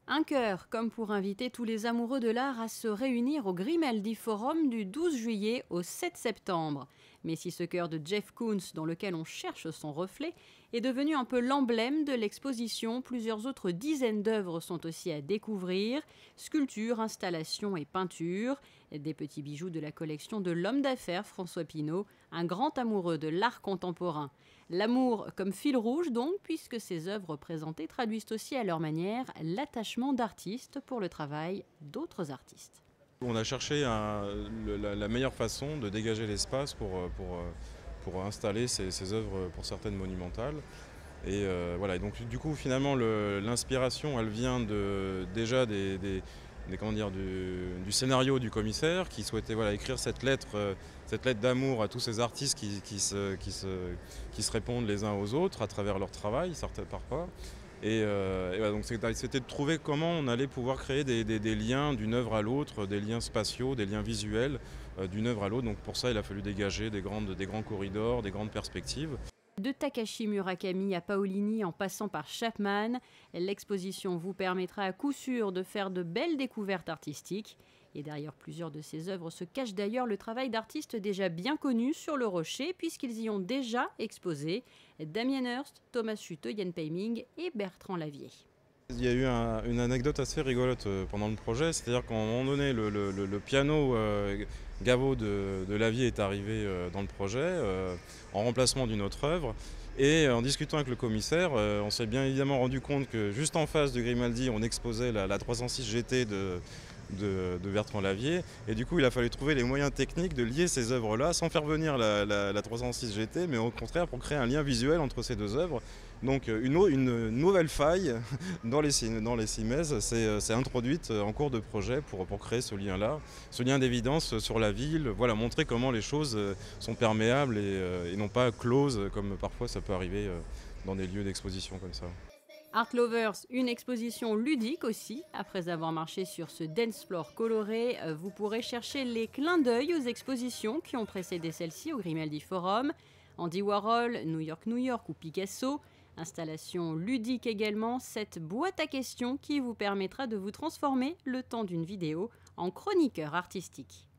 Un cœur, comme pour inviter tous les amoureux de l'art à se réunir au Grimaldi Forum du 12 juillet au 7 septembre. Mais si ce cœur de Jeff Koons, dans lequel on cherche son reflet, est devenu un peu l'emblème de l'exposition, plusieurs autres dizaines d'œuvres sont aussi à découvrir. Sculptures, installations et peintures. Des petits bijoux de la collection de l'homme d'affaires François Pinault, un grand amoureux de l'art contemporain. L'amour comme fil rouge donc, puisque ces œuvres présentées traduisent aussi à leur manière l'attachement d'artistes pour le travail d'autres artistes. On a cherché la meilleure façon de dégager l'espace pour installer ces œuvres pour certaines monumentales. Et voilà, et donc du coup finalement l'inspiration elle vient déjà du scénario du commissaire qui souhaitait voilà, écrire cette lettre d'amour à tous ces artistes qui se répondent les uns aux autres à travers leur travail, certains parfois. Et voilà, donc c'était de trouver comment on allait pouvoir créer des liens d'une œuvre à l'autre, des liens spatiaux, des liens visuels d'une œuvre à l'autre. Donc pour ça, il a fallu dégager des grands corridors, des grandes perspectives. De Takashi Murakami à Paolini en passant par Chapman, l'exposition vous permettra à coup sûr de faire de belles découvertes artistiques. Et derrière plusieurs de ces œuvres se cache d'ailleurs le travail d'artistes déjà bien connus sur le rocher, puisqu'ils y ont déjà exposé Damien Hirst, Thomas Schutte, Jan Peiming et Bertrand Lavier. Il y a eu une anecdote assez rigolote pendant le projet, c'est-à-dire qu'à un moment donné, le piano Gaveau de Lavier est arrivé dans le projet en remplacement d'une autre œuvre. Et en discutant avec le commissaire, on s'est bien évidemment rendu compte que juste en face de Grimaldi, on exposait la 306 GT de Bertrand Lavier. Et du coup, il a fallu trouver les moyens techniques de lier ces œuvres-là sans faire venir la 306 GT, mais au contraire pour créer un lien visuel entre ces deux œuvres. Donc une nouvelle faille dans les CIMES s'est introduite en cours de projet pour créer ce lien-là, ce lien d'évidence sur la ville, voilà, montrer comment les choses sont perméables et non pas closes comme parfois ça peut arriver dans des lieux d'exposition comme ça. Art Lovers, une exposition ludique aussi. Après avoir marché sur ce dance floor coloré, vous pourrez chercher les clins d'œil aux expositions qui ont précédé celle-ci au Grimaldi Forum. Andy Warhol, New York, New York ou Picasso. Installation ludique également, cette boîte à questions qui vous permettra de vous transformer le temps d'une vidéo en chroniqueur artistique.